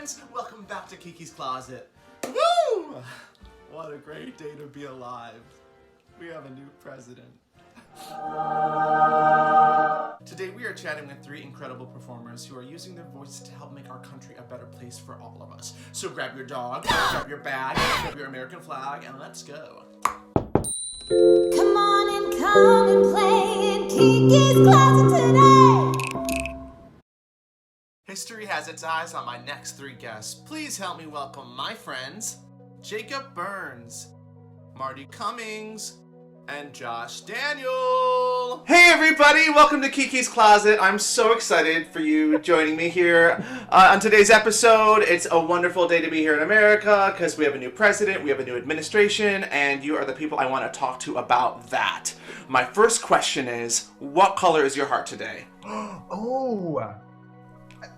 friends! Welcome back to Kiki's Closet. Woo! What a great day to be alive. We have a new president. Today we are chatting with three incredible performers who are using their voices to help make our country a better place for all of us. So grab your dog, grab your bag, grab your American flag, and let's go. Come on and come and play in Kiki's Closet today. History has its eyes on my next three guests. Please help me welcome my friends, Jacob Burns, Marti Cummings, and Josh Daniel. Hey everybody, welcome to Kiki's Closet. I'm so excited for you joining me here on today's episode. It's a wonderful day to be here in America because we have a new president, we have a new administration, and you are the people I want to talk to about that. My first question is, what color is your heart today? Oh,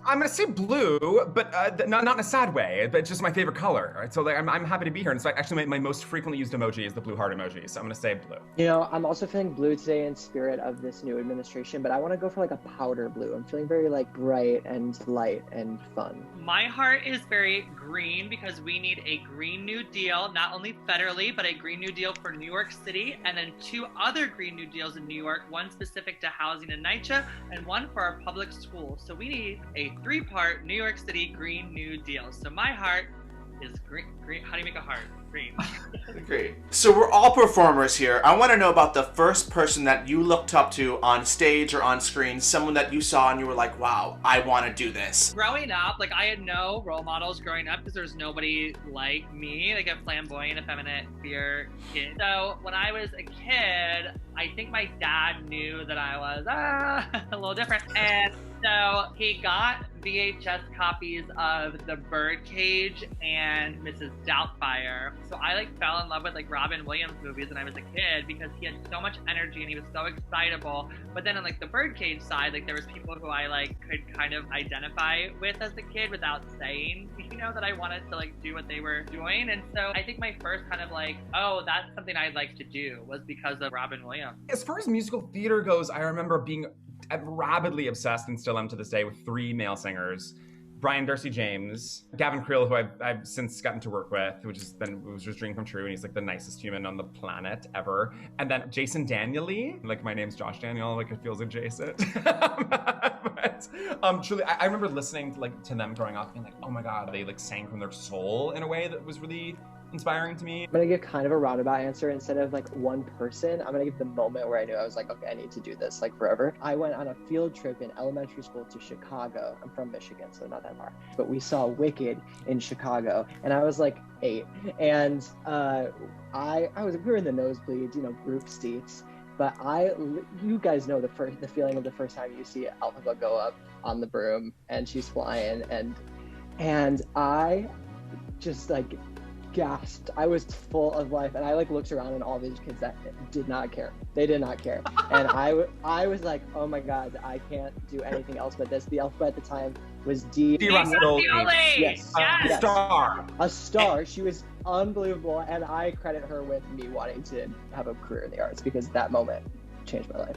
I'm gonna say blue, but not in a sad way. But it's just my favorite color. Right? So like, I'm happy to be here. And so actually, my most frequently used emoji is the blue heart emoji. So I'm gonna say blue. You know, I'm also feeling blue today in spirit of this new administration, but I want to go for like a powder blue. I'm feeling very like bright and light and fun. My heart is very green because we need a Green New Deal, not only federally, but a Green New Deal for New York City, and then two other Green New Deals in New York, one specific to housing in NYCHA, and one for our public schools. So we need a three-part New York City Green New Deal. So my heart is green. How do you make a heart? Green. Great. So we're all performers here. I want to know about the first person that you looked up to on stage or on screen, someone that you saw and you were like, wow, I want to do this. Growing up, like I had no role models growing up because there's nobody like me, like a flamboyant, effeminate, queer kid. So when I was a kid, I think my dad knew that I was a little different. And so he got VHS copies of The Birdcage and Mrs. Doubtfire. So I like fell in love with like Robin Williams movies when I was a kid because he had so much energy and he was so excitable. But then on like the Birdcage side, like there was people who I like could kind of identify with as a kid without saying, you know, that I wanted to like do what they were doing. And so I think my first kind of like, oh, that's something I'd like to do was because of Robin Williams. As far as musical theater goes, I remember being rabidly obsessed and still am to this day with three male singers. Brian Darcy James, Gavin Creel, who I've since gotten to work with, which was just dream come true, and he's like the nicest human on the planet ever. And then Jason Daniely, like my name's Josh Daniel, like it feels adjacent. But truly, I remember listening to them growing up, being like, oh my god, they like sang from their soul in a way that was really inspiring to me. I'm gonna give kind of a roundabout answer. Instead of like one person, I'm gonna give the moment where I knew I was like, okay, I need to do this like forever. I went on a field trip in elementary school to Chicago. I'm from Michigan, so not that far. But we saw Wicked in Chicago, and I was like 8. And we were in the nosebleeds, you know, group seats. But you guys know the feeling of the first time you see Alpha go up on the broom and she's flying, and I just like gasped. I was full of life, and I like looked around and all these kids that did not care. They did not care. And I was like, oh my god, I can't do anything else but this. The alphabet at the time was D. Russell. Yes. Yes. A star. She was unbelievable, and I credit her with me wanting to have a career in the arts because that moment changed my life.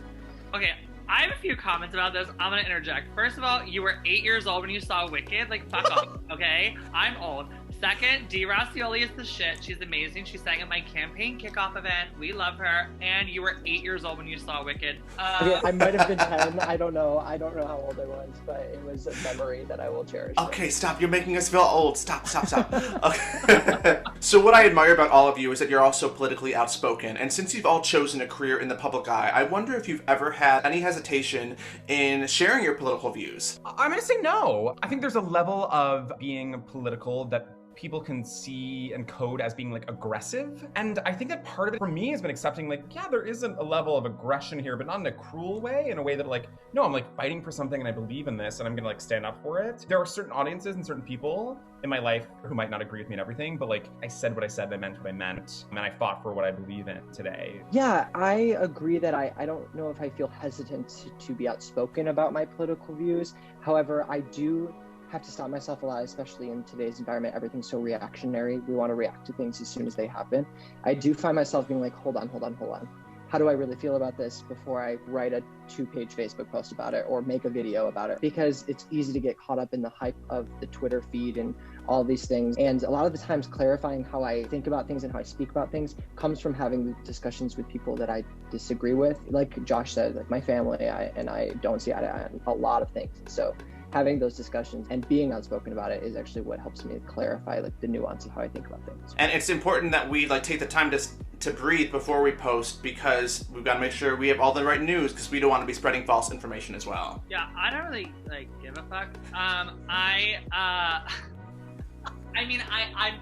Okay, I have a few comments about this. I'm gonna interject. First of all, you were 8 years old when you saw Wicked. Like, fuck off, okay? I'm old. Second, Dee Racioli is the shit. She's amazing. She sang at my campaign kickoff event. We love her. And you were 8 years old when you saw Wicked. Okay, I might have been 10. I don't know how old I was, but it was a memory that I will cherish. Okay, stop. You're making us feel old. Stop. Okay. So what I admire about all of you is that you're all so politically outspoken. And since you've all chosen a career in the public eye, I wonder if you've ever had any hesitation in sharing your political views. I'm gonna say no. I think there's a level of being political that people can see and code as being like aggressive. And I think that part of it for me has been accepting like, yeah, there isn't a level of aggression here, but not in a cruel way, in a way that like, no, I'm like fighting for something and I believe in this and I'm gonna like stand up for it. There are certain audiences and certain people in my life who might not agree with me and everything, but like I said what I said, I meant what I meant, and I fought for what I believe in today. Yeah, I agree that I don't know if I feel hesitant to be outspoken about my political views. However, I do have to stop myself a lot, especially in today's environment. Everything's so reactionary. We want to react to things as soon as they happen. I do find myself being like, hold on. how do I really feel about this before I write a 2-page Facebook post about it or make a video about it? Because it's easy to get caught up in the hype of the Twitter feed and all these things. And a lot of the times clarifying how I think about things and how I speak about things comes from having discussions with people that I disagree with. Like Josh said, like my family and I don't see eye to eye on a lot of things. So having those discussions and being outspoken about it is actually what helps me clarify like the nuance of how I think about things. And it's important that we like take the time to breathe before we post, because we've got to make sure we have all the right news, because we don't want to be spreading false information as well. Yeah, I don't really like give a fuck. I'm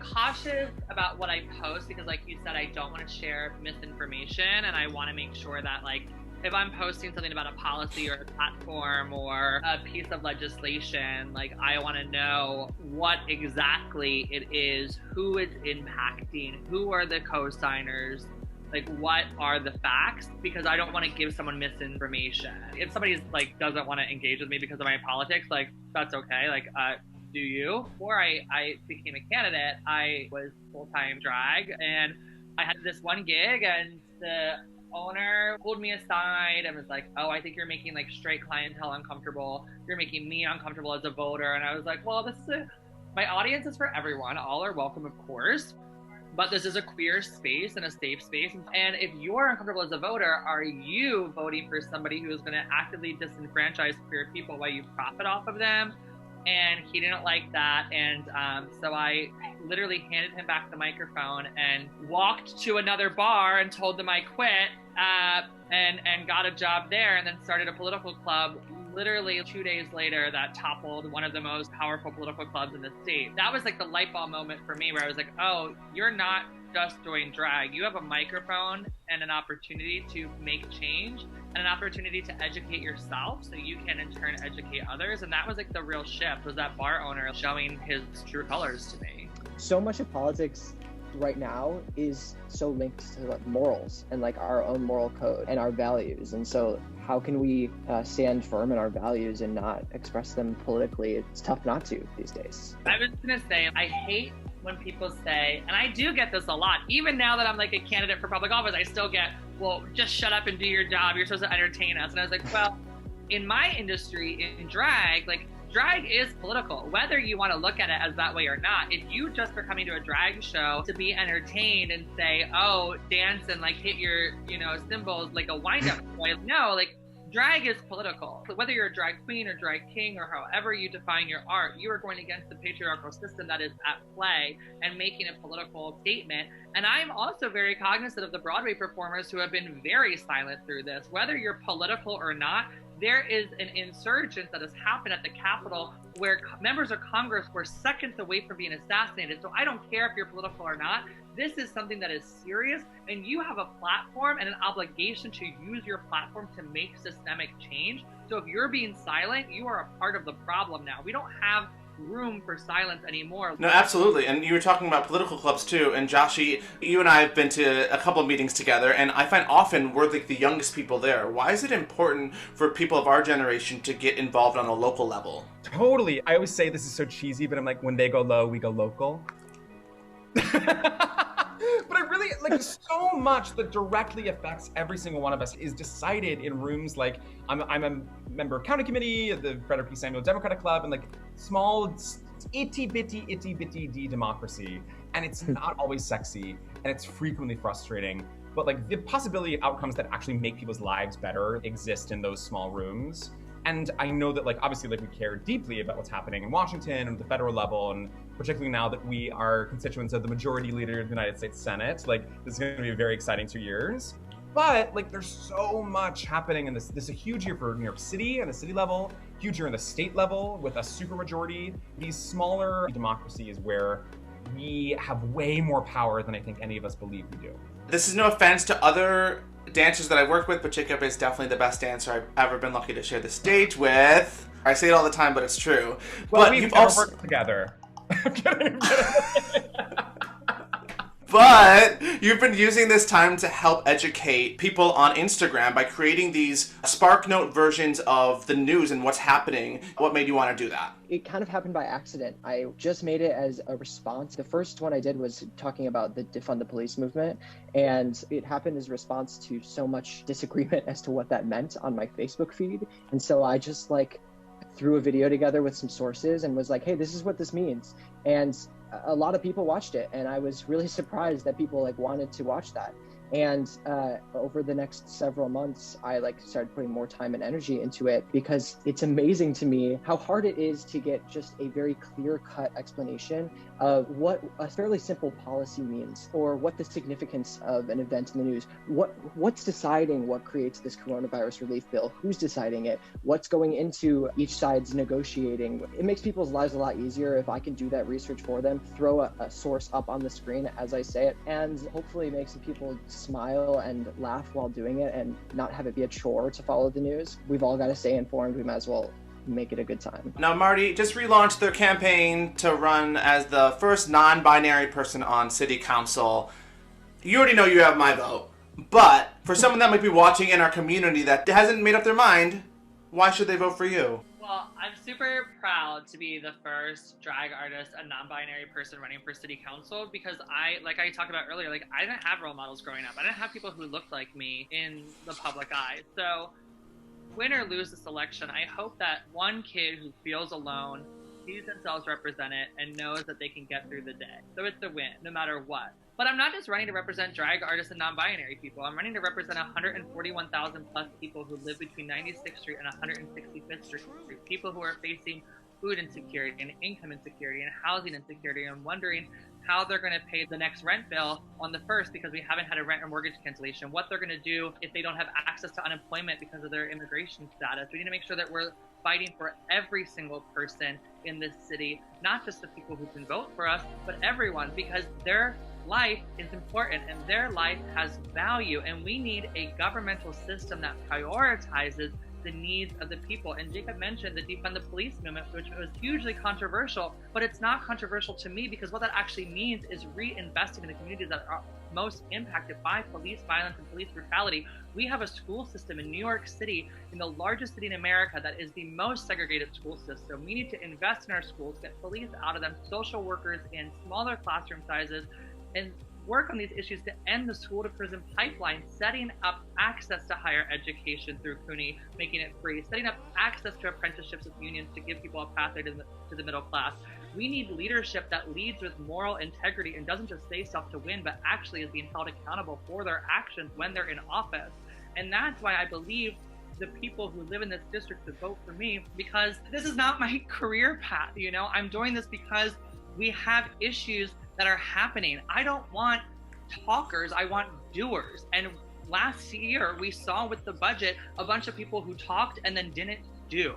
cautious about what I post because, like you said, I don't want to share misinformation, and I want to make sure that, like, if I'm posting something about a policy or a platform or a piece of legislation, like, I want to know what exactly it is, who it's impacting, who are the co-signers, like, what are the facts, because I don't want to give someone misinformation. If somebody's, like, doesn't want to engage with me because of my politics, like, that's okay. Like, do you? Before I became a candidate, I was full-time drag, and I had this one gig, and the owner pulled me aside and was like, oh, I think you're making like straight clientele uncomfortable. You're making me uncomfortable as a voter. And I was like, well, my audience is for everyone. All are welcome, of course. But this is a queer space and a safe space. And if you're uncomfortable as a voter, are you voting for somebody who is going to actively disenfranchise queer people while you profit off of them? And he didn't like that. And so I literally handed him back the microphone and walked to another bar and told them I quit and got a job there, and then started a political club literally 2 days later that toppled one of the most powerful political clubs in the state. That was like the light bulb moment for me, where I was like, oh, you're not just doing drag. You have a microphone and an opportunity to make change and an opportunity to educate yourself so you can in turn educate others. And that was like the real shift, was that bar owner showing his true colors to me. So much of politics right now is so linked to like morals and like our own moral code and our values. And so how can we stand firm in our values and not express them politically? It's tough not to these days. I was gonna say, I hate when people say, and I do get this a lot, even now that I'm like a candidate for public office, I still get, well, just shut up and do your job. You're supposed to entertain us. And I was like, well, in my industry, in drag, like, drag is political, whether you want to look at it as that way or not. If you just are coming to a drag show to be entertained and say, oh, dance and like hit your, cymbals like a wind-up toy, no, like, drag is political. Whether you're a drag queen or drag king or however you define your art, you are going against the patriarchal system that is at play and making a political statement. And I'm also very cognizant of the Broadway performers who have been very silent through this. Whether you're political or not, there is an insurgence that has happened at the Capitol where members of Congress were seconds away from being assassinated. So I don't care if you're political or not. This is something that is serious, and you have a platform and an obligation to use your platform to make systemic change. So if you're being silent, you are a part of the problem now. We don't have room for silence anymore. No, absolutely. And you were talking about political clubs too. And Joshi, you and I have been to a couple of meetings together, and I find often we're like the youngest people there. Why is it important for people of our generation to get involved on a local level? Totally. I always say this is so cheesy, but I'm like, when they go low, we go local. But I really, like, so much that directly affects every single one of us is decided in rooms like, I'm a member of county committee of the Frederick P. Samuel Democratic Club, and like small, itty bitty democracy. And it's not always sexy, and it's frequently frustrating. But like the possibility of outcomes that actually make people's lives better exist in those small rooms. And I know that, like, obviously, like, we care deeply about what's happening in Washington and at the federal level, and particularly now that we are constituents of the majority leader of the United States Senate, like, this is going to be a very exciting 2 years. But, like, there's so much happening in this. This is a huge year for New York City on the city level, huge year on the state level with a supermajority. These smaller democracies where we have way more power than I think any of us believe we do. This is no offense to other dancers that I work with, but Jacob is definitely the best dancer I've ever been lucky to share the stage with. I say it all the time, but it's true. Well, but we've you've never also worked together. I'm kidding. But you've been using this time to help educate people on Instagram by creating these SparkNote versions of the news and what's happening. What made you want to do that? It kind of happened by accident. I just made it as a response. The first one I did was talking about the defund the police movement, and it happened as a response to so much disagreement as to what that meant on my Facebook feed. And so I just threw a video together with some sources and was like, hey, this is what this means. And a lot of people watched it, and I was really surprised that people wanted to watch that. And over the next several months, I started putting more time and energy into it, because it's amazing to me how hard it is to get just a very clear-cut explanation of what a fairly simple policy means, or what the significance of an event in the news. What's deciding what creates this coronavirus relief bill? Who's deciding it? What's going into each side's negotiating? It makes people's lives a lot easier if I can do that research for them, throw a source up on the screen as I say it, and hopefully make some people smile and laugh while doing it and not have it be a chore to follow the news. We've all got to stay informed. We might as well make it a good time. Now, Marti just relaunched their campaign to run as the first non-binary person on city council. You already know you have my vote, but for someone that might be watching in our community that hasn't made up their mind, why should they vote for you? Well, I'm super proud to be the first drag artist, a non-binary person running for city council, because I talked about earlier, I didn't have role models growing up. I didn't have people who looked like me in the public eye. So win or lose this election, I hope that one kid who feels alone sees themselves represented and knows that they can get through the day. So it's a win, no matter what. But I'm not just running to represent drag artists and non-binary people. I'm running to represent 141,000 plus people who live between 96th Street and 165th Street. People who are facing food insecurity and income insecurity and housing insecurity, and wondering how they're going to pay the next rent bill on the 1st because we haven't had a rent or mortgage cancellation, what they're going to do if they don't have access to unemployment because of their immigration status. We need to make sure that we're fighting for every single person in this city, not just the people who can vote for us, but everyone, because their life is important and their life has value, and we need a governmental system that prioritizes the needs of the people. And Jacob mentioned the defund the police movement, which was hugely controversial, but it's not controversial to me, because what that actually means is reinvesting in the communities that are most impacted by police violence and police brutality. We have a school system in New York City, in the largest city in America, that is the most segregated school system. We need to invest in our schools, get police out of them, social workers in smaller classroom sizes, and work on these issues to end the school to prison pipeline, setting up access to higher education through CUNY, making it free, setting up access to apprenticeships with unions to give people a pathway to the middle class. We need leadership that leads with moral integrity and doesn't just say stuff to win, but actually is being held accountable for their actions when they're in office. And that's why I believe the people who live in this district to vote for me, because this is not my career path. I'm doing this because we have issues that are happening. I don't want talkers, I want doers. And last year we saw with the budget a bunch of people who talked and then didn't do.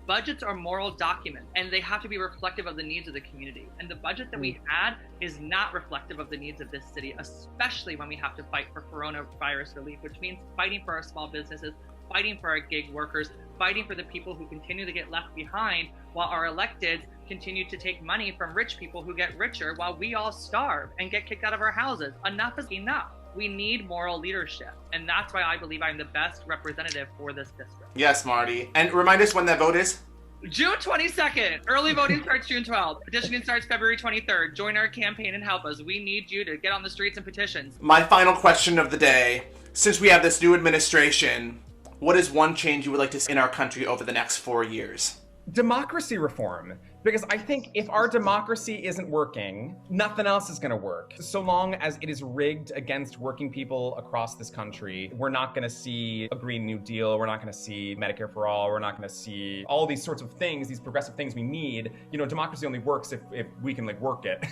Budgets are moral documents, and they have to be reflective of the needs of the community. And the budget that we had is not reflective of the needs of this city, especially when we have to fight for coronavirus relief, which means fighting for our small businesses, fighting for our gig workers, fighting for the people who continue to get left behind, while our electeds continue to take money from rich people who get richer while we all starve and get kicked out of our houses. Enough is enough. We need moral leadership. And that's why I believe I'm the best representative for this district. Yes, Marti. And remind us when that vote is? June 22nd. Early voting starts June 12th. Petitioning starts February 23rd. Join our campaign and help us. We need you to get on the streets and petitions. My final question of the day. Since we have this new administration, what is one change you would like to see in our country over the next 4 years? Democracy reform. Because I think if our democracy isn't working, nothing else is going to work. So long as it is rigged against working people across this country, we're not going to see a Green New Deal. We're not going to see Medicare for all. We're not going to see all these sorts of things, these progressive things we need. Democracy only works if we can work it.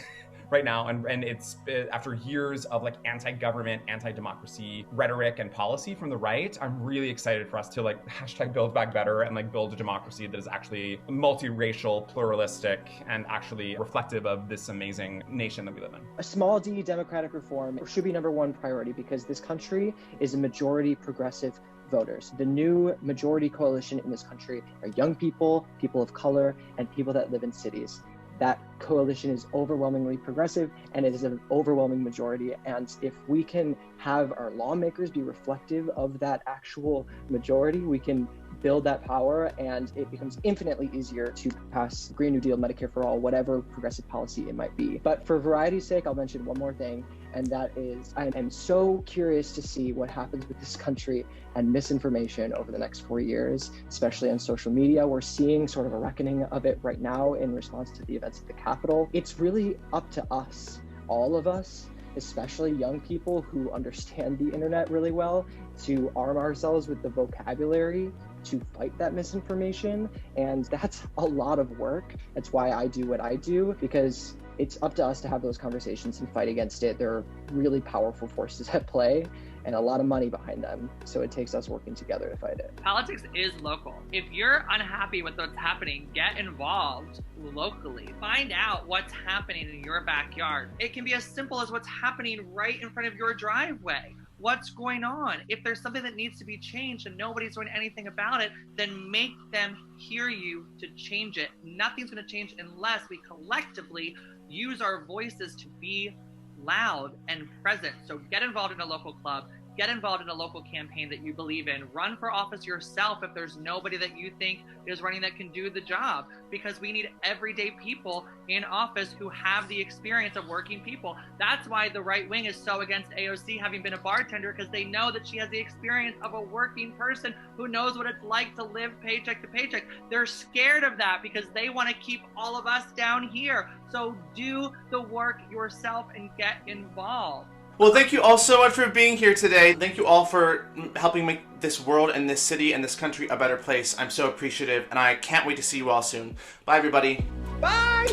Right now, and it's after years of anti-government, anti-democracy rhetoric and policy from the right. I'm really excited for us to hashtag build back better and build a democracy that is actually multiracial, pluralistic, and actually reflective of this amazing nation that we live in. A small d democratic reform should be number one priority, because this country is a majority progressive voters. The new majority coalition in this country are young people, people of color, and people that live in cities. that coalition is overwhelmingly progressive and it is an overwhelming majority. And if we can have our lawmakers be reflective of that actual majority, we can build that power, and it becomes infinitely easier to pass Green New Deal, Medicare for all, whatever progressive policy it might be. But for variety's sake, I'll mention one more thing, and that is I am so curious to see what happens with this country and misinformation over the next 4 years, especially on social media. We're seeing sort of a reckoning of it right now in response to the events at the Capitol. It's really up to us, all of us, especially young people who understand the internet really well, to arm ourselves with the vocabulary to fight that misinformation. And that's a lot of work. That's why I do what I do, because it's up to us to have those conversations and fight against it. There are really powerful forces at play and a lot of money behind them. So it takes us working together to fight it. Politics is local. If you're unhappy with what's happening, get involved locally. Find out what's happening in your backyard. It can be as simple as what's happening right in front of your driveway. What's going on? If there's something that needs to be changed and nobody's doing anything about it, then make them hear you to change it. Nothing's going to change unless we collectively use our voices to be loud and present. So get involved in a local club. Get involved in a local campaign that you believe in. Run for office yourself if there's nobody that you think is running that can do the job, because we need everyday people in office who have the experience of working people. That's why the right wing is so against AOC having been a bartender, because they know that she has the experience of a working person who knows what it's like to live paycheck to paycheck. They're scared of that because they want to keep all of us down here. So do the work yourself and get involved. Well, thank you all so much for being here today. Thank you all for helping make this world and this city and this country a better place. I'm so appreciative, and I can't wait to see you all soon. Bye, everybody. Bye!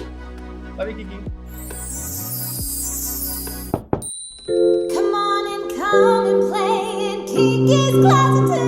Love you, Kiki. Come on and come and play in Kiki's closet today.